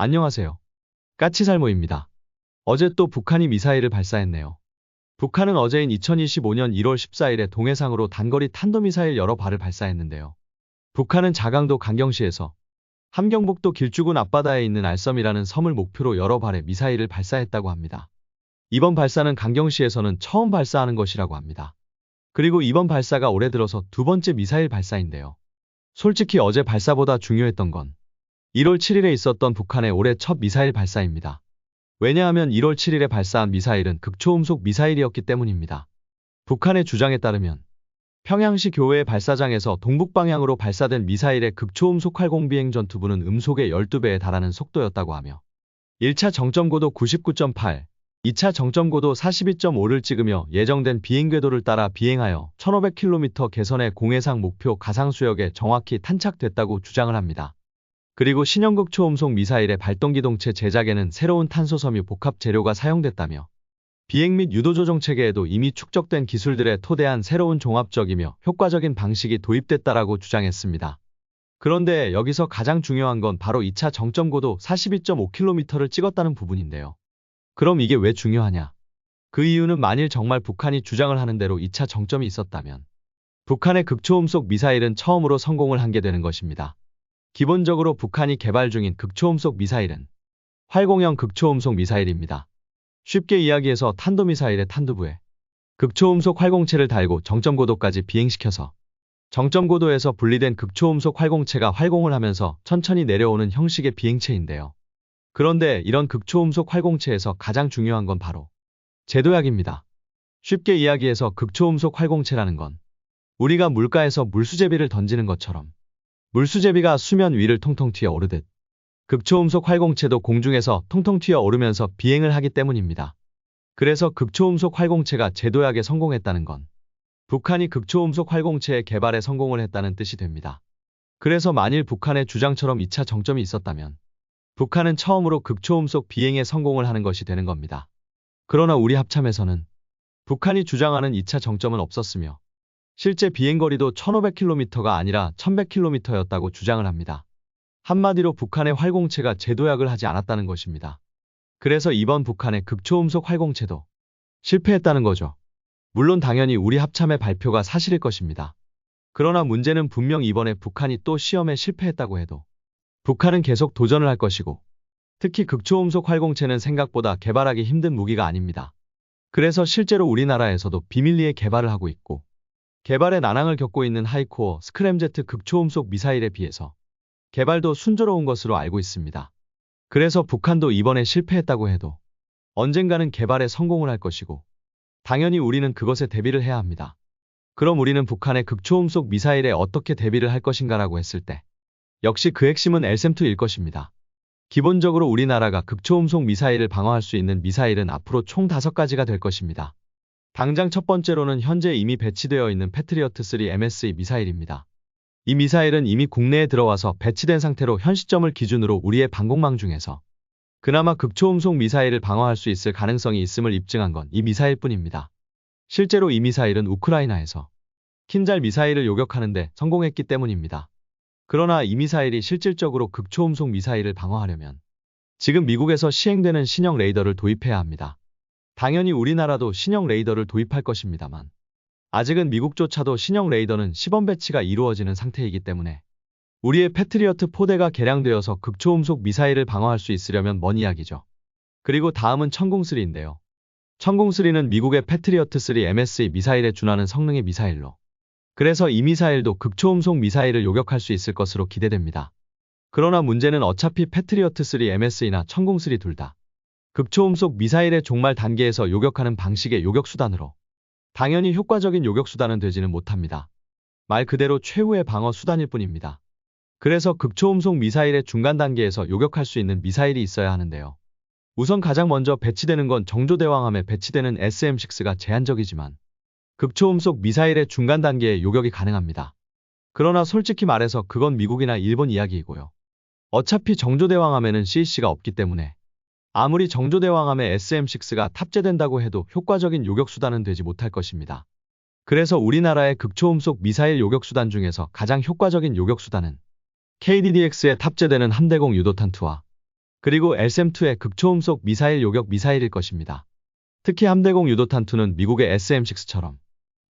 안녕하세요. 까치살모입니다. 어제 또 북한이 미사일을 발사했네요. 북한은 어제인 2025년 1월 14일에 동해상으로 단거리 탄도미사일 여러 발을 발사했는데요. 북한은 자강도 강경시에서 함경북도 길주군 앞바다에 있는 알섬이라는 섬을 목표로 여러 발의 미사일을 발사했다고 합니다. 이번 발사는 강경시에서는 처음 발사하는 것이라고 합니다. 그리고 이번 발사가 올해 들어서 두 번째 미사일 발사인데요. 솔직히 어제 발사보다 중요했던 건 1월 7일에 있었던 북한의 올해 첫 미사일 발사입니다. 왜냐하면 1월 7일에 발사한 미사일은 극초음속 미사일이었기 때문입니다. 북한의 주장에 따르면 평양시 교외 발사장에서 동북방향으로 발사된 미사일의 극초음속 활공 비행 전투부는 음속의 12배에 달하는 속도였다고 하며 1차 정점고도 99.8, 2차 정점고도 42.5를 찍으며 예정된 비행궤도를 따라 비행하여 1500km 개선의 공해상 목표 가상수역에 정확히 탄착됐다고 주장을 합니다. 그리고 신형극 초음속 미사일의 발동기동체 제작에는 새로운 탄소섬유 복합 재료가 사용됐다며 비행 및 유도 조종 체계에도 이미 축적된 기술들에 토대한 새로운 종합적이며 효과적인 방식이 도입됐다라고 주장했습니다. 그런데 여기서 가장 중요한 건 바로 2차 정점고도 42.5km를 찍었다는 부분인데요. 그럼 이게 왜 중요하냐? 그 이유는 만일 정말 북한이 주장을 하는 대로 2차 정점이 있었다면 북한의 극초음속 미사일은 처음으로 성공을 한 게 되는 것입니다. 기본적으로 북한이 개발 중인 극초음속 미사일은 활공형 극초음속 미사일입니다. 쉽게 이야기해서 탄도미사일의 탄두부에 극초음속 활공체를 달고 정점고도까지 비행시켜서 정점고도에서 분리된 극초음속 활공체가 활공을 하면서 천천히 내려오는 형식의 비행체인데요. 그런데 이런 극초음속 활공체에서 가장 중요한 건 바로 제도약입니다. 쉽게 이야기해서 극초음속 활공체라는 건 우리가 물가에서 물수제비를 던지는 것처럼 물수제비가 수면 위를 통통 튀어 오르듯 극초음속 활공체도 공중에서 통통 튀어 오르면서 비행을 하기 때문입니다. 그래서 극초음속 활공체가 제도약에 성공했다는 건 북한이 극초음속 활공체의 개발에 성공을 했다는 뜻이 됩니다. 그래서 만일 북한의 주장처럼 2차 정점이 있었다면 북한은 처음으로 극초음속 비행에 성공을 하는 것이 되는 겁니다. 그러나 우리 합참에서는 북한이 주장하는 2차 정점은 없었으며 실제 비행거리도 1500km가 아니라 1100km였다고 주장을 합니다. 한마디로 북한의 활공체가 제도약을 하지 않았다는 것입니다. 그래서 이번 북한의 극초음속 활공체도 실패했다는 거죠. 물론 당연히 우리 합참의 발표가 사실일 것입니다. 그러나 문제는 분명 이번에 북한이 또 시험에 실패했다고 해도 북한은 계속 도전을 할 것이고 특히 극초음속 활공체는 생각보다 개발하기 힘든 무기가 아닙니다. 그래서 실제로 우리나라에서도 비밀리에 개발을 하고 있고 개발에 난항을 겪고 있는 하이코어 스크램제트 극초음속 미사일에 비해서 개발도 순조로운 것으로 알고 있습니다. 그래서 북한도 이번에 실패했다고 해도 언젠가는 개발에 성공을 할 것이고 당연히 우리는 그것에 대비를 해야 합니다. 그럼 우리는 북한의 극초음속 미사일에 어떻게 대비를 할 것인가라고 했을 때 역시 그 핵심은 LSAM-2일 것입니다. 기본적으로 우리나라가 극초음속 미사일을 방어할 수 있는 미사일은 앞으로 총 5가지가 될 것입니다. 당장 첫 번째로는 현재 이미 배치되어 있는 패트리어트3 MSE 미사일입니다. 이 미사일은 이미 국내에 들어와서 배치된 상태로 현 시점을 기준으로 우리의 방공망 중에서 그나마 극초음속 미사일을 방어할 수 있을 가능성이 있음을 입증한 건 이 미사일 뿐입니다. 실제로 이 미사일은 우크라이나에서 킨잘 미사일을 요격하는 데 성공했기 때문입니다. 그러나 이 미사일이 실질적으로 극초음속 미사일을 방어하려면 지금 미국에서 시행되는 신형 레이더를 도입해야 합니다. 당연히 우리나라도 신형 레이더를 도입할 것입니다만 아직은 미국조차도 신형 레이더는 시범 배치가 이루어지는 상태이기 때문에 우리의 패트리어트 포대가 개량되어서 극초음속 미사일을 방어할 수 있으려면 먼 이야기죠. 그리고 다음은 천궁3인데요. 천궁3는 미국의 패트리어트3 MSE 미사일에 준하는 성능의 미사일로 그래서 이 미사일도 극초음속 미사일을 요격할 수 있을 것으로 기대됩니다. 그러나 문제는 어차피 패트리어트3 MSE나 천궁3 둘 다 극초음속 미사일의 종말 단계에서 요격하는 방식의 요격수단으로 당연히 효과적인 요격수단은 되지는 못합니다. 말 그대로 최후의 방어 수단일 뿐입니다. 그래서 극초음속 미사일의 중간 단계에서 요격할 수 있는 미사일이 있어야 하는데요. 우선 가장 먼저 배치되는 건 정조대왕함에 배치되는 SM-6가 제한적이지만 극초음속 미사일의 중간 단계에 요격이 가능합니다. 그러나 솔직히 말해서 그건 미국이나 일본 이야기이고요. 어차피 정조대왕함에는 CEC가 없기 때문에 아무리 정조대왕함에 SM-6가 탑재된다고 해도 효과적인 요격수단은 되지 못할 것입니다. 그래서 우리나라의 극초음속 미사일 요격수단 중에서 가장 효과적인 요격수단은 KDDX에 탑재되는 함대공 유도탄2와 그리고 LSM-2의 극초음속 미사일 요격 미사일일 것입니다. 특히 함대공 유도탄2는 미국의 SM-6처럼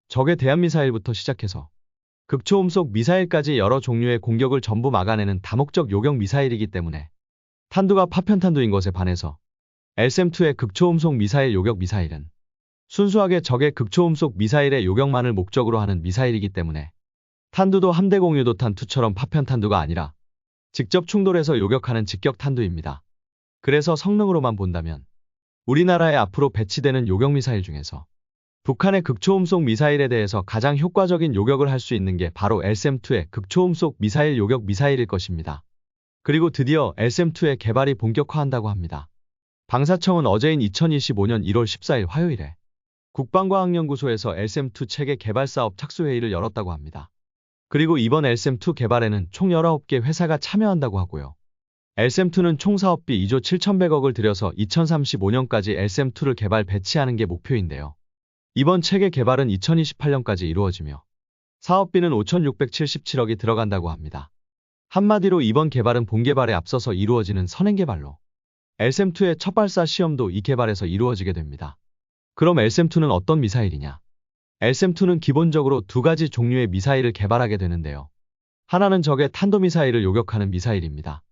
적의 대한미사일부터 시작해서 극초음속 미사일까지 여러 종류의 공격을 전부 막아내는 다목적 요격 미사일이기 때문에 탄두가 파편탄두인 것에 반해서 LSM-2의 극초음속 미사일 요격 미사일은 순수하게 적의 극초음속 미사일의 요격만을 목적으로 하는 미사일이기 때문에 탄두도 함대공 유도탄2처럼 파편탄두가 아니라 직접 충돌해서 요격하는 직격탄두입니다. 그래서 성능으로만 본다면 우리나라에 앞으로 배치되는 요격미사일 중에서 북한의 극초음속 미사일에 대해서 가장 효과적인 요격을 할 수 있는 게 바로 LSM-2의 극초음속 미사일 요격 미사일일 것입니다. 그리고 드디어 LSM-2의 개발이 본격화한다고 합니다. 방사청은 어제인 2025년 1월 14일 화요일에 국방과학연구소에서 LSM-2 체계 개발 사업 착수회의를 열었다고 합니다. 그리고 이번 LSM-2 개발에는 총 19개 회사가 참여한다고 하고요. LSM-2는 총 사업비 2조 7,100억을 들여서 2035년까지 LSM-2를 개발 배치하는 게 목표인데요. 이번 체계 개발은 2028년까지 이루어지며 사업비는 5,677억이 들어간다고 합니다. 한마디로 이번 개발은 본개발에 앞서서 이루어지는 선행개발로 LSM-2의 첫 발사 시험도 이 개발에서 이루어지게 됩니다. 그럼 LSM-2는 어떤 미사일이냐? LSM-2는 기본적으로 두 가지 종류의 미사일을 개발하게 되는데요. 하나는 적의 탄도미사일을 요격하는 미사일입니다.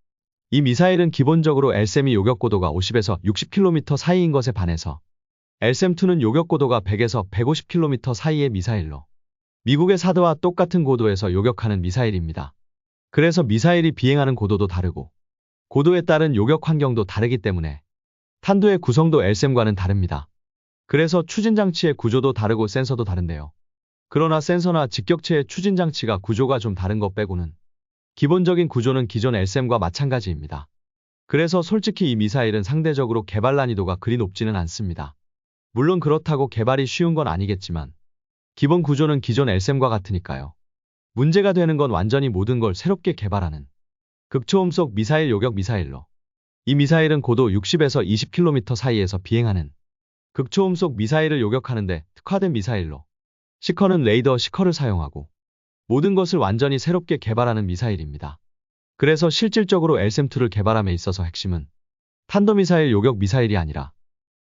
이 미사일은 기본적으로 LSM이 요격고도가 50에서 60km 사이인 것에 반해서 LSM-2는 요격고도가 100에서 150km 사이의 미사일로 미국의 사드와 똑같은 고도에서 요격하는 미사일입니다. 그래서 미사일이 비행하는 고도도 다르고 고도에 따른 요격 환경도 다르기 때문에 탄두의 구성도 LSM과는 다릅니다. 그래서 추진장치의 구조도 다르고 센서도 다른데요. 그러나 센서나 직격체의 추진장치가 구조가 좀 다른 것 빼고는 기본적인 구조는 기존 LSM과 마찬가지입니다. 그래서 솔직히 이 미사일은 상대적으로 개발 난이도가 그리 높지는 않습니다. 물론 그렇다고 개발이 쉬운 건 아니겠지만 기본 구조는 기존 LSM과 같으니까요. 문제가 되는 건 완전히 모든 걸 새롭게 개발하는 극초음속 미사일 요격 미사일로 이 미사일은 고도 60에서 20km 사이에서 비행하는 극초음속 미사일을 요격하는데 특화된 미사일로 시커는 레이더 시커를 사용하고 모든 것을 완전히 새롭게 개발하는 미사일입니다. 그래서 실질적으로 LSM-2를 개발함에 있어서 핵심은 탄도미사일 요격 미사일이 아니라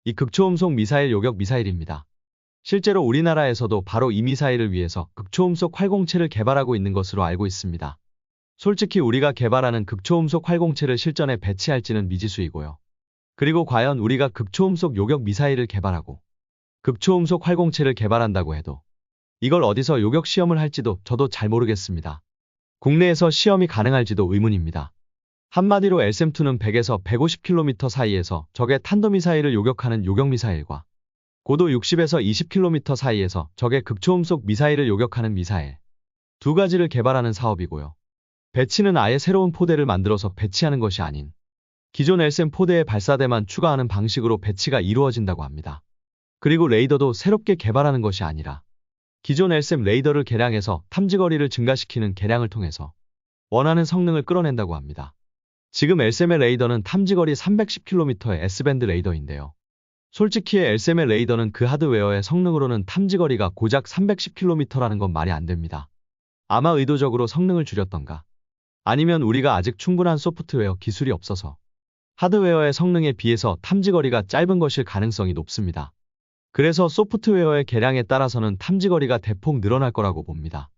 이 극초음속 미사일 요격 미사일입니다. 실제로 우리나라에서도 바로 이 미사일을 위해서 극초음속 활공체를 개발하고 있는 것으로 알고 있습니다. 솔직히 우리가 개발하는 극초음속 활공체를 실전에 배치할지는 미지수이고요. 그리고 과연 우리가 극초음속 요격 미사일을 개발하고 극초음속 활공체를 개발한다고 해도 이걸 어디서 요격 시험을 할지도 저도 잘 모르겠습니다. 국내에서 시험이 가능할지도 의문입니다. 한마디로 LSM-2는 100에서 150km 사이에서 적의 탄도미사일을 요격하는 요격미사일과 고도 60에서 20km 사이에서 적의 극초음속 미사일을 요격하는 미사일 두 가지를 개발하는 사업이고요. 배치는 아예 새로운 포대를 만들어서 배치하는 것이 아닌 기존 LSM 포대의 발사대만 추가하는 방식으로 배치가 이루어진다고 합니다. 그리고 레이더도 새롭게 개발하는 것이 아니라 기존 LSM 레이더를 개량해서 탐지거리를 증가시키는 개량을 통해서 원하는 성능을 끌어낸다고 합니다. 지금 LSM의 레이더는 탐지거리 310km의 S밴드 레이더인데요. 솔직히 LSM의 레이더는 그 하드웨어의 성능으로는 탐지거리가 고작 310km라는 건 말이 안 됩니다. 아마 의도적으로 성능을 줄였던가 아니면 우리가 아직 충분한 소프트웨어 기술이 없어서 하드웨어의 성능에 비해서 탐지거리가 짧은 것일 가능성이 높습니다. 그래서 소프트웨어의 개량에 따라서는 탐지거리가 대폭 늘어날 거라고 봅니다.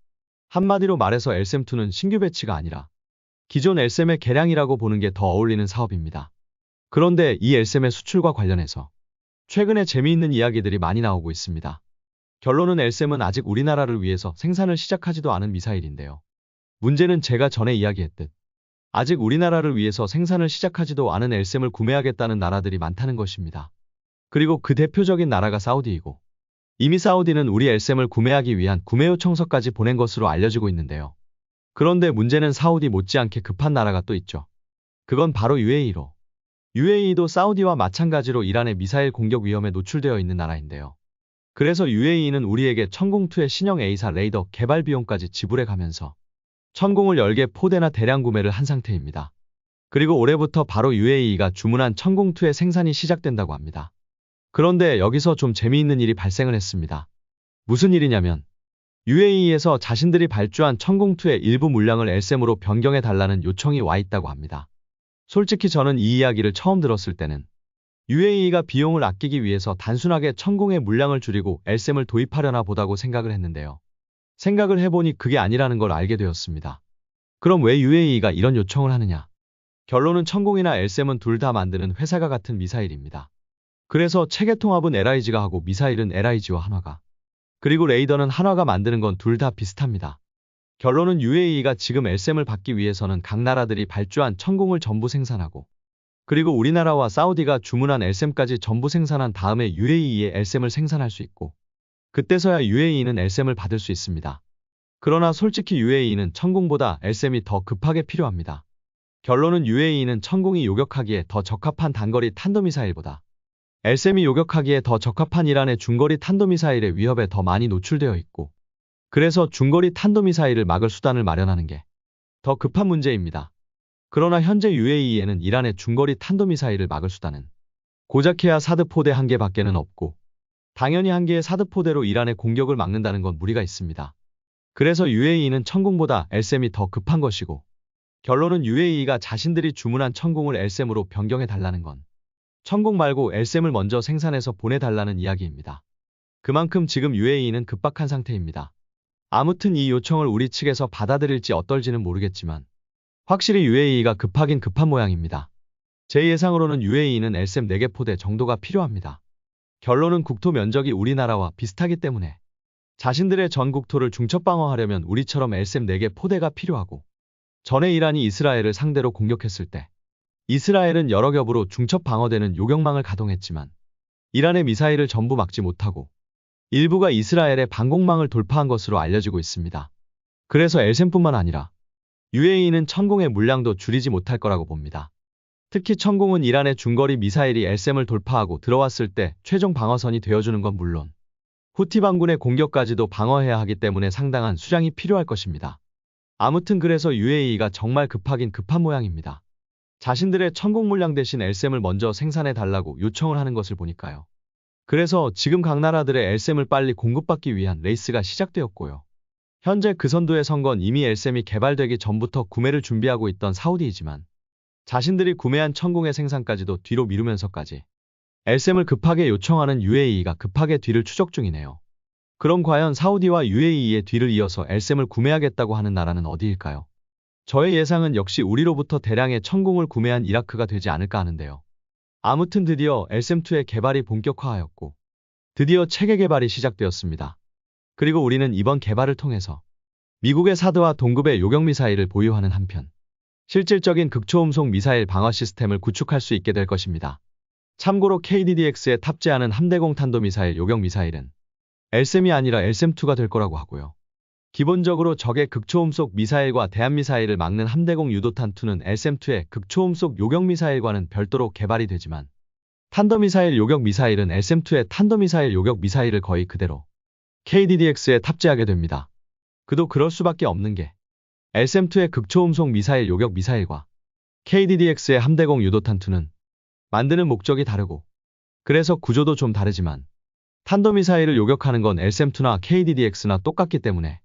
한마디로 말해서 LSM-2는 신규 배치가 아니라 기존 LSM의 개량이라고 보는 게 더 어울리는 사업입니다. 그런데 이 LSM의 수출과 관련해서 최근에 재미있는 이야기들이 많이 나오고 있습니다. 결론은 LSM은 아직 우리나라를 위해서 생산을 시작하지도 않은 미사일인데요. 문제는 제가 전에 이야기했듯 아직 우리나라를 위해서 생산을 시작하지도 않은 LSM을 구매하겠다는 나라들이 많다는 것입니다. 그리고 그 대표적인 나라가 사우디이고 이미 사우디는 우리 LSM을 구매하기 위한 구매 요청서까지 보낸 것으로 알려지고 있는데요. 그런데 문제는 사우디 못지않게 급한 나라가 또 있죠. 그건 바로 UAE로. UAE도 사우디와 마찬가지로 이란의 미사일 공격 위험에 노출되어 있는 나라인데요. 그래서 UAE는 우리에게 천공2의 신형 A사 레이더 개발 비용까지 지불해 가면서 천공을 10개 포대나 대량 구매를 한 상태입니다. 그리고 올해부터 바로 UAE가 주문한 천공2의 생산이 시작된다고 합니다. 그런데 여기서 좀 재미있는 일이 발생을 했습니다. 무슨 일이냐면 UAE에서 자신들이 발주한 천공2의 일부 물량을 LSM으로 변경해 달라는 요청이 와 있다고 합니다. 솔직히 저는 이 이야기를 처음 들었을 때는 UAE가 비용을 아끼기 위해서 단순하게 천공의 물량을 줄이고 LSM을 도입하려나 보다고 생각을 했는데요. 생각을 해보니 그게 아니라는 걸 알게 되었습니다. 그럼 왜 UAE가 이런 요청을 하느냐? 결론은 천공이나 LSM은 둘 다 만드는 회사가 같은 미사일입니다. 그래서 체계 통합은 LIG가 하고 미사일은 LIG와 한화가. 그리고 레이더는 한화가 만드는 건 둘 다 비슷합니다. 결론은 UAE가 지금 LSM을 받기 위해서는 각 나라들이 발주한 천공을 전부 생산하고 그리고 우리나라와 사우디가 주문한 LSM까지 전부 생산한 다음에 UAE에 LSM을 생산할 수 있고 그때서야 UAE는 LSM을 받을 수 있습니다. 그러나 솔직히 UAE는 천공보다 LSM이 더 급하게 필요합니다. 결론은 UAE는 천공이 요격하기에 더 적합한 단거리 탄도미사일보다 LSM이 요격하기에 더 적합한 이란의 중거리 탄도미사일의 위협에 더 많이 노출되어 있고 그래서 중거리 탄도미사일을 막을 수단을 마련하는 게 더 급한 문제입니다. 그러나 현재 UAE에는 이란의 중거리 탄도미사일을 막을 수단은 고작해야 사드 포대 한 개밖에는 없고 당연히 한 개의 사드 포대로 이란의 공격을 막는다는 건 무리가 있습니다. 그래서 UAE는 천공보다 LSM이 더 급한 것이고 결론은 UAE가 자신들이 주문한 천공을 LSM으로 변경해 달라는 건 천공 말고 LSM을 먼저 생산해서 보내달라는 이야기입니다. 그만큼 지금 UAE는 급박한 상태입니다. 아무튼 이 요청을 우리 측에서 받아들일지 어떨지는 모르겠지만 확실히 UAE가 급하긴 급한 모양입니다. 제 예상으로는 UAE는 LSM 4개 포대 정도가 필요합니다. 결론은 국토 면적이 우리나라와 비슷하기 때문에 자신들의 전 국토를 중첩방어하려면 우리처럼 LSM 4개 포대가 필요하고 전에 이란이 이스라엘을 상대로 공격했을 때 이스라엘은 여러 겹으로 중첩방어되는 요격망을 가동했지만 이란의 미사일을 전부 막지 못하고 일부가 이스라엘의 방공망을 돌파한 것으로 알려지고 있습니다. 그래서 LSM뿐만 아니라 UAE는 천공의 물량도 줄이지 못할 거라고 봅니다. 특히 천공은 이란의 중거리 미사일이 LSM을 돌파하고 들어왔을 때 최종 방어선이 되어주는 건 물론 후티 반군의 공격까지도 방어해야 하기 때문에 상당한 수량이 필요할 것입니다. 아무튼 그래서 UAE가 정말 급하긴 급한 모양입니다. 자신들의 천공 물량 대신 LSM을 먼저 생산해 달라고 요청을 하는 것을 보니까요. 그래서 지금 각 나라들의 LSM을 빨리 공급받기 위한 레이스가 시작되었고요. 현재 그 선두에 선 건 이미 LSM이 개발되기 전부터 구매를 준비하고 있던 사우디이지만 자신들이 구매한 천공의 생산까지도 뒤로 미루면서까지 LSM을 급하게 요청하는 UAE가 급하게 뒤를 추적 중이네요. 그럼 과연 사우디와 UAE의 뒤를 이어서 LSM을 구매하겠다고 하는 나라는 어디일까요? 저의 예상은 역시 우리로부터 대량의 천공을 구매한 이라크가 되지 않을까 하는데요. 아무튼 드디어 LSM2의 개발이 본격화하였고 드디어 체계 개발이 시작되었습니다. 그리고 우리는 이번 개발을 통해서 미국의 사드와 동급의 요격미사일을 보유하는 한편 실질적인 극초음속 미사일 방어 시스템을 구축할 수 있게 될 것입니다. 참고로 KDDX에 탑재하는 함대공 탄도미사일 요격미사일은 LSM이 아니라 LSM2가 될 거라고 하고요. 기본적으로 적의 극초음속 미사일과 대한미사일을 막는 함대공 유도탄2는 LSM2의 극초음속 요격미사일과는 별도로 개발이 되지만 탄도미사일 요격미사일은 LSM2의 탄도미사일 요격미사일을 거의 그대로 KDDX에 탑재하게 됩니다. 그도 그럴 수밖에 없는 게 LSM2의 극초음속 미사일 요격미사일과 KDDX의 함대공 유도탄2는 만드는 목적이 다르고 그래서 구조도 좀 다르지만 탄도미사일을 요격하는 건 LSM2나 KDDX나 똑같기 때문에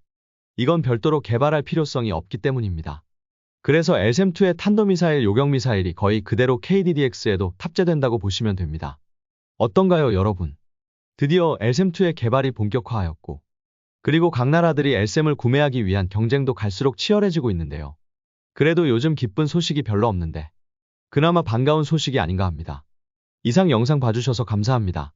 이건 별도로 개발할 필요성이 없기 때문입니다. 그래서 LSM2의 탄도미사일 요격미사일이 거의 그대로 KDDX에도 탑재된다고 보시면 됩니다. 어떤가요, 여러분? 드디어 LSM2의 개발이 본격화하였고 그리고 각 나라들이 LSM을 구매하기 위한 경쟁도 갈수록 치열해지고 있는데요. 그래도 요즘 기쁜 소식이 별로 없는데 그나마 반가운 소식이 아닌가 합니다. 이상 영상 봐주셔서 감사합니다.